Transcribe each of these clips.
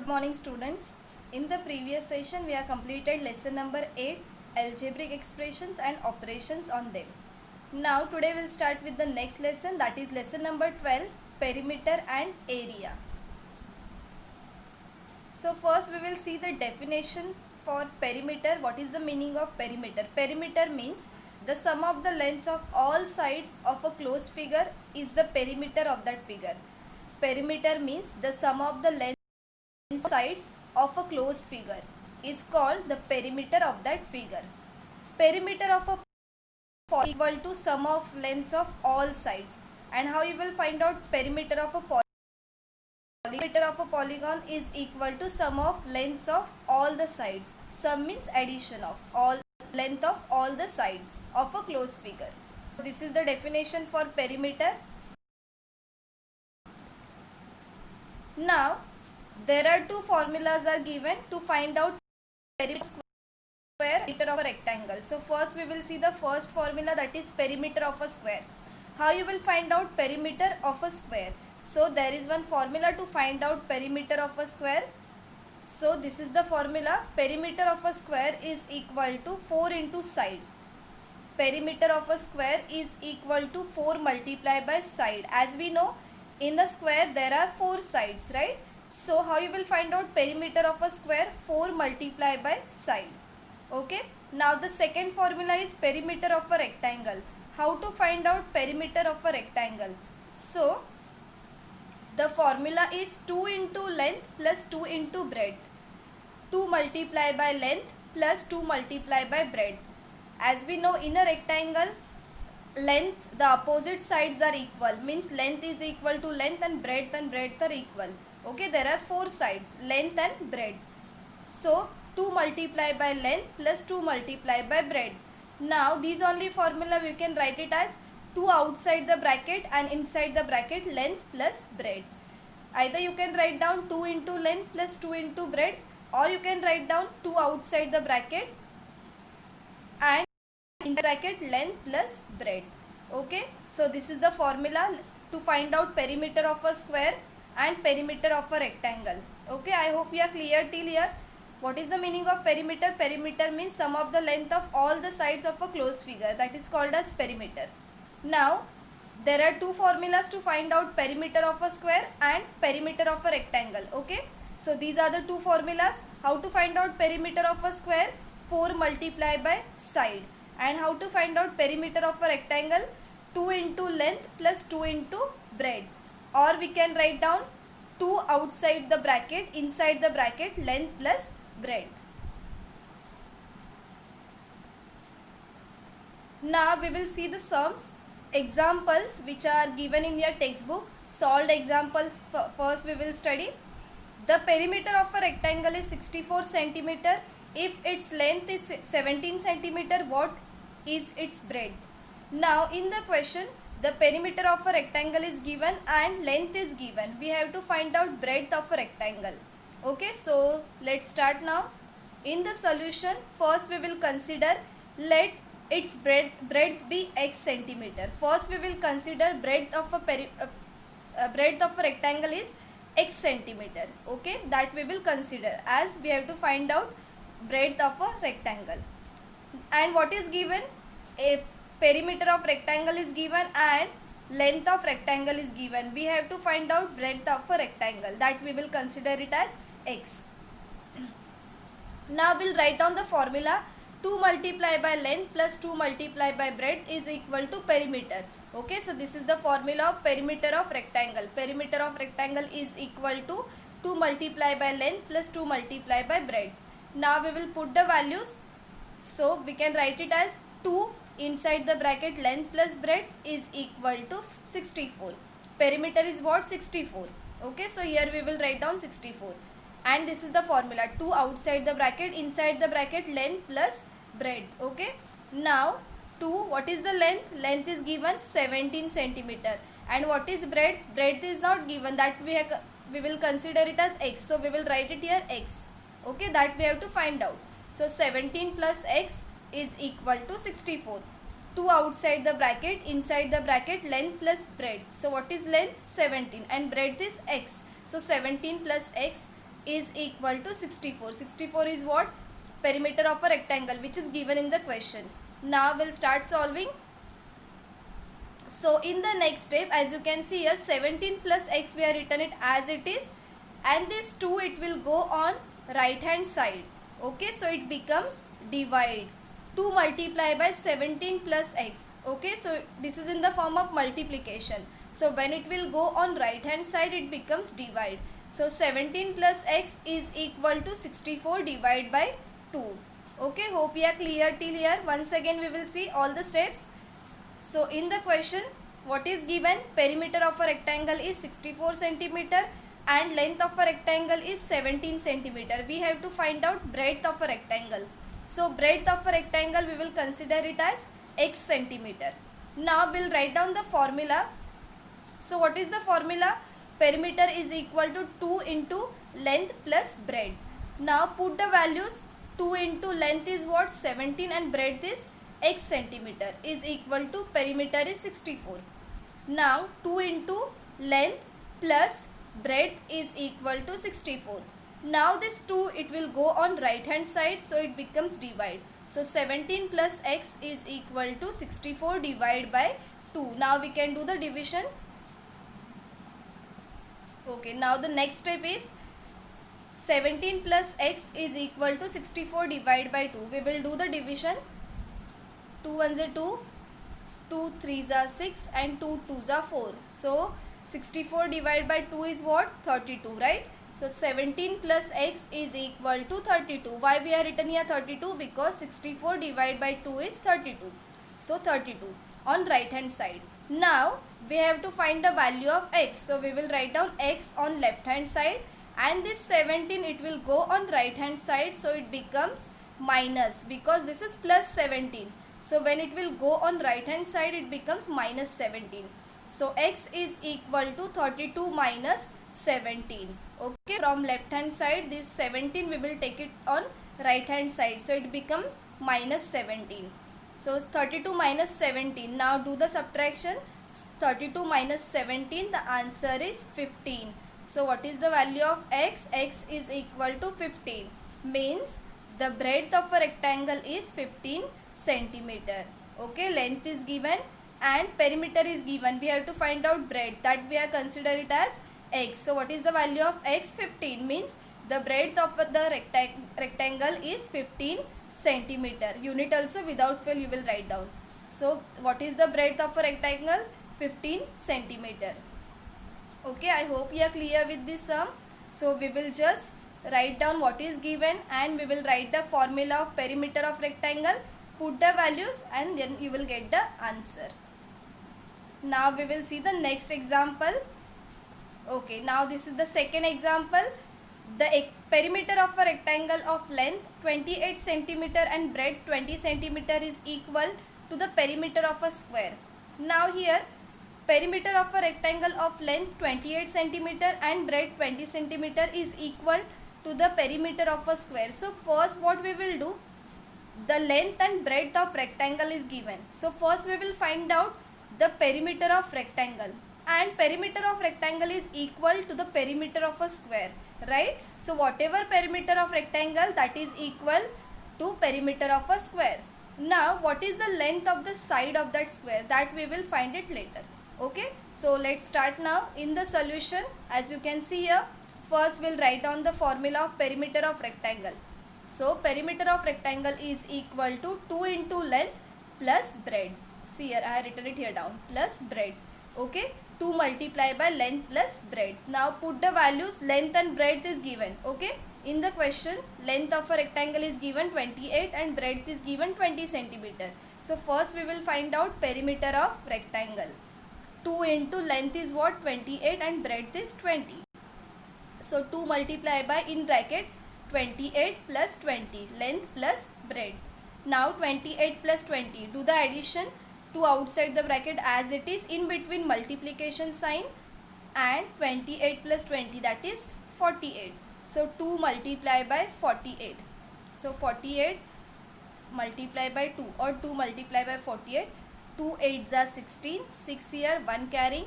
Good morning students. In the previous session we have completed lesson number 8, algebraic expressions and operations on them. Now today we'll start with the next lesson, that is lesson number 12, perimeter and area. So first we will see the definition for perimeter. What is the meaning of perimeter? Perimeter means the sum of the lengths of all sides of a closed figure is the perimeter of that figure. Perimeter means the sum of the lengths sides of a closed figure is called the perimeter of that figure. Perimeter of a polygon is equal to sum of lengths of all sides. And how you will find out perimeter of a polygon? Perimeter of a polygon is equal to sum of lengths of all the sides. Sum means addition of all length of all the sides of a closed figure. So this is the definition for perimeter. Now there are two formulas are given to find out perimeter of a rectangle. So first we will see the first formula, that is perimeter of a square. How you will find out perimeter of a square? So there is one formula to find out perimeter of a square. So this is the formula. Perimeter of a square is equal to 4 into side. Perimeter of a square is equal to 4 multiplied by side. As we know, in the square there are 4 sides, right? So how you will find out perimeter of a square? 4 multiplied by side. Okay. Now the second formula is perimeter of a rectangle. How to find out perimeter of a rectangle? So the formula is 2 into length plus 2 into breadth. 2 multiplied by length plus 2 multiplied by breadth. As we know, in a rectangle, length, the opposite sides are equal. Means length is equal to length and breadth are equal. Okay, there are 4 sides, length and breadth. So 2 multiplied by length plus 2 multiplied by breadth. Now these only formula we can write it as 2 outside the bracket and inside the bracket length plus breadth. Either you can write down 2 into length plus 2 into breadth, or you can write down 2 outside the bracket and in the bracket length plus breadth. Okay, so this is the formula to find out perimeter of a square and perimeter of a rectangle. Okay, I hope you are clear till here. What is the meaning of perimeter? Perimeter means sum of the length of all the sides of a closed figure, that is called as perimeter. Now there are two formulas to find out perimeter of a square and perimeter of a rectangle. Okay, so these are the two formulas. How to find out perimeter of a square? 4 multiplied by side. And how to find out perimeter of a rectangle? 2 into length plus 2 into breadth. Or we can write down 2 outside the bracket, inside the bracket length plus breadth. Now we will see the sums, examples which are given in your textbook. Solved examples first we will study. The perimeter of a rectangle is 64 centimeter. If its length is 17 centimeter, what is its breadth? Now in the question, the perimeter of a rectangle is given and length is given. We have to find out breadth of a rectangle. Okay, so let's start now. In the solution, first we will consider, let its breadth be x centimeter. First we will consider breadth of a rectangle is x centimeter. Okay, that we will consider, as we have to find out breadth of a rectangle. And what is given? A perimeter of rectangle is given and length of rectangle is given. We have to find out breadth of a rectangle, that we will consider it as x. Now we'll write down the formula. 2 multiplied by length plus 2 multiplied by breadth is equal to perimeter. Okay, so this is the formula of perimeter of rectangle. Perimeter of rectangle is equal to 2 multiplied by length plus 2 multiplied by breadth. Now we will put the values. So we can write it as 2 inside the bracket length plus breadth is equal to 64. Perimeter is what? 64. Okay, so here we will write down 64. And this is the formula, 2 outside the bracket, inside the bracket length plus breadth. Okay, now 2, what is the length? Length is given 17 centimeter. And what is breadth? Breadth is not given, that we will consider it as x. So we will write it here x. Okay, that we have to find out. So 17 plus x is equal to 64. 2 outside the bracket, inside the bracket length plus breadth. So what is length? 17 and breadth is x. So 17 plus x is equal to 64. 64 is what? Perimeter of a rectangle, which is given in the question. Now we'll start solving. So in the next step, as you can see here, 17 plus x, we have written it as it is, and this 2, it will go on right hand side. Okay, so it becomes divide. 2 multiply by 17 plus x. Okay, so this is in the form of multiplication. So when it will go on right hand side, it becomes divide. So 17 plus x is equal to 64 divided by 2. Okay, hope we are clear till here. Once again we will see all the steps. So in the question, what is given? Perimeter of a rectangle is 64 centimeter and length of a rectangle is 17 centimeter. We have to find out breadth of a rectangle. So breadth of a rectangle, we will consider it as x centimeter. Now we'll write down the formula. So what is the formula? Perimeter is equal to 2 into length plus breadth. Now put the values. 2 into length is what? 17 and breadth is x centimeter is equal to perimeter is 64. Now 2 into length plus breadth is equal to 64. Now this 2, it will go on right hand side, so it becomes divide. So 17 plus x is equal to 64 divided by 2. Now we can do the division. Okay, now the next step is 17 plus x is equal to 64 divided by 2. We will do the division. 2 1s are 2, 2 3s are 6 and 2 2s are 4. So 64 divided by 2 is what? 32, right? So 17 plus x is equal to 32. Why we are written here 32? Because 64 divided by 2 is 32. So 32 on right hand side. Now we have to find the value of x. So we will write down x on left hand side, and this 17, it will go on right hand side, so it becomes minus, because this is plus 17. So when it will go on right hand side, it becomes minus 17. So x is equal to 32 minus 17. Okay, from left hand side, this 17 we will take it on right hand side, so it becomes minus 17. So 32 minus 17. Now do the subtraction. 32 minus 17, the answer is 15. So what is the value of x? X is equal to 15. Means the breadth of a rectangle is 15 centimeter. Okay, length is given and perimeter is given. We have to find out breadth, that we are consider it as x. So what is the value of x? 15. Means the breadth of the rectangle is 15 centimeter. Unit also without fail you will write down. So what is the breadth of a rectangle? 15 centimeter. Okay, I hope you are clear with this sum. So we will just write down what is given and we will write the formula of perimeter of rectangle, put the values, and then you will get the answer. Now we will see the next example. Okay, now this is the second example. The perimeter of a rectangle of length 28 centimeter and breadth 20 centimeter is equal to the perimeter of a square. Now here, perimeter of a rectangle of length 28 centimeter and breadth 20 centimeter is equal to the perimeter of a square. So first what we will do, the length and breadth of rectangle is given. So first we will find out the perimeter of rectangle, and perimeter of rectangle is equal to the perimeter of a square, right? So whatever perimeter of rectangle, that is equal to perimeter of a square. Now what is the length of the side of that square, that we will find it later. Okay, so let's start now in the solution. As you can see here, first we'll write down the formula of perimeter of rectangle. So perimeter of rectangle is equal to 2 into length plus breadth. See here, I have written it here down, plus breadth. Okay, 2 multiplied by length plus breadth. Now put the values. Length and breadth is given. Okay, in the question, length of a rectangle is given 28 and breadth is given 20 centimeter. So first we will find out perimeter of rectangle. 2 into length is what? 28 and breadth is 20. So 2 multiplied by, in bracket, 28 plus 20, length plus breadth. Now 28 plus 20, do the addition to outside the bracket as it is, in between multiplication sign, and 28 plus 20, that is 48. So 2 multiplied by 48. So 48 multiplied by 2 or 2 multiplied by 48. 2 8s are 16, 6 here, 1 carrying,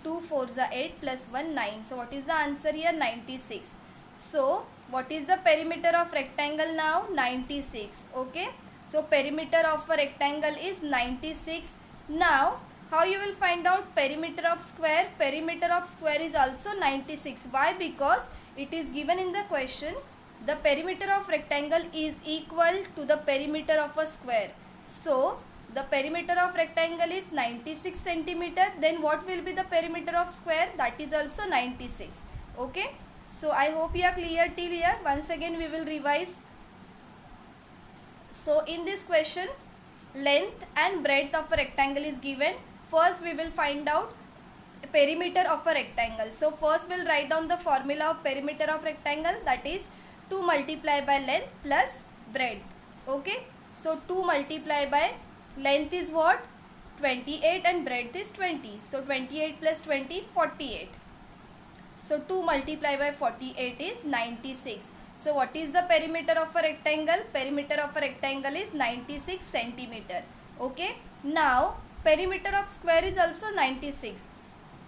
2 4s are 8 plus 1 9. So what is the answer here? 96. So what is the perimeter of rectangle now? 96. Okay. So perimeter of a rectangle is 96. Now how you will find out perimeter of square? Perimeter of square is also 96. Why? Because it is given in the question. The perimeter of rectangle is equal to the perimeter of a square. So the perimeter of rectangle is 96 centimeter. Then what will be the perimeter of square? That is also 96. Okay. So I hope you are clear till here. Once again we will revise. So in this question, length and breadth of a rectangle is given. First we will find out perimeter of a rectangle. So first we will write down the formula of perimeter of rectangle, that is 2 multiply by length plus breadth. Okay. So 2 multiply by length is what? 28 and breadth is 20. So 28 plus 20, 48. So 2 multiply by 48 is 96. So what is the perimeter of a rectangle? Perimeter of a rectangle is 96 centimeter. Okay. Now perimeter of square is also 96.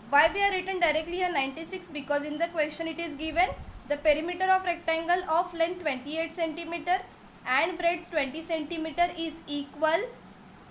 Why we are written directly here 96? Because in the question it is given the perimeter of rectangle of length 28 centimeter and breadth 20 centimeter is equal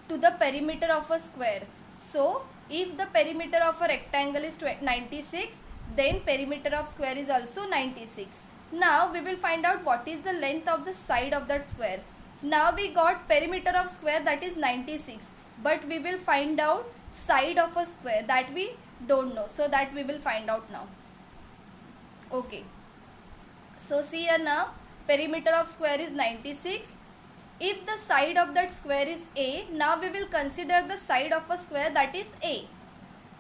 to the perimeter of a square. So if the perimeter of a rectangle is 96, then perimeter of square is also 96. Now we will find out what is the length of the side of that square. Now we got perimeter of square, that is 96, but we will find out side of a square, that we don't know. So that we will find out now. Okay. So see here now, perimeter of square is 96. If the side of that square is A, now we will consider the side of a square, that is A.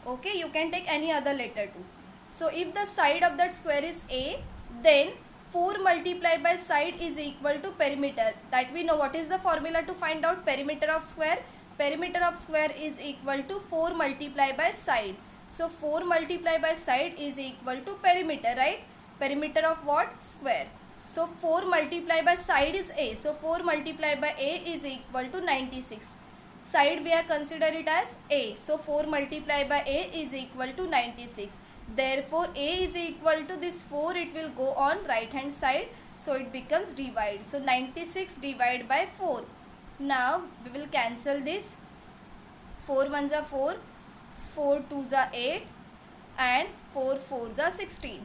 Okay, you can take any other letter too. So if the side of that square is A, then 4 multiplied by side is equal to perimeter. That we know. What is the formula to find out perimeter of square? Perimeter of square is equal to 4 multiplied by side. So 4 multiplied by side is equal to perimeter, right? Perimeter of what? Square. So 4 multiplied by side is A. So 4 multiplied by A is equal to 96. Side we are consider it as A. So 4 multiplied by A is equal to 96. Therefore A is equal to this 4, it will go on right hand side. So it becomes divide. So 96 divided by 4. Now we will cancel this. 4 1s are 4, 4 2s are 8 and 4 4s are 16.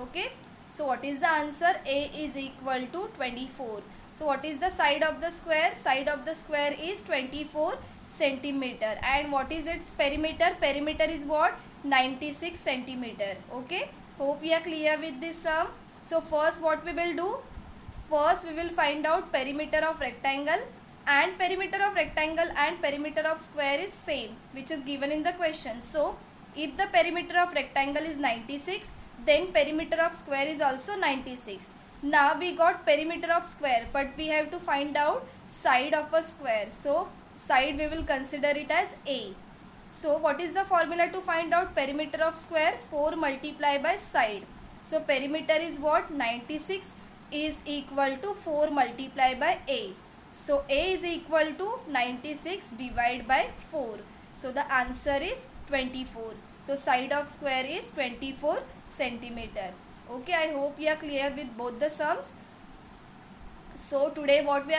Okay. So what is the answer? A is equal to 24. So what is the side of the square? Side of the square is 24 centimeter. And what is its perimeter? Perimeter is what? 96 centimeter. Okay. Hope we are clear with this sum. So first what we will do? First we will find out perimeter of rectangle, and perimeter of rectangle and perimeter of square is same, which is given in the question. So if the perimeter of rectangle is 96, then perimeter of square is also 96. Now we got perimeter of square, but we have to find out side of a square. So side we will consider it as A. So what is the formula to find out perimeter of square? 4 multiplied by side. So perimeter is what? 96 is equal to 4 multiplied by A. So A is equal to 96 divided by 4. So the answer is 24. So side of square is 24 centimeter. Okay, I hope you are clear with both the sums. So today what we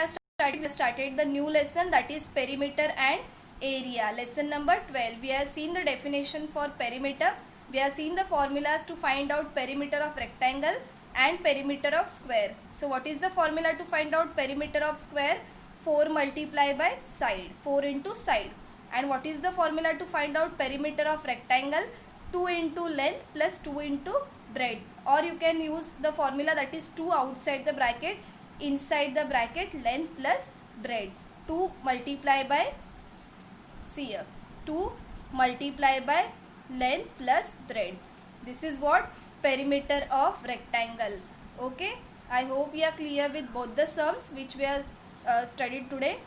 started the new lesson, that is perimeter and area. Lesson number 12. We have seen the definition for perimeter. We have seen the formulas to find out perimeter of rectangle and perimeter of square. So what is the formula to find out perimeter of square? 4 multiplied by side, 4 into side. And what is the formula to find out perimeter of rectangle? 2 into length plus 2 into breadth. Or you can use the formula, that is 2 outside the bracket, inside the bracket, length plus breadth. 2 multiply by, see here, 2 multiply by length plus breadth. This is what? Perimeter of rectangle. Okay, I hope you are clear with both the sums which we have studied today.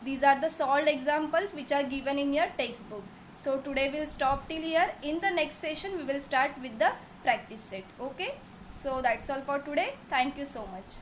These are the solved examples which are given in your textbook. So today we'll stop till here. In the next session we will start with the practice set. Okay, so that's all for today. Thank you so much.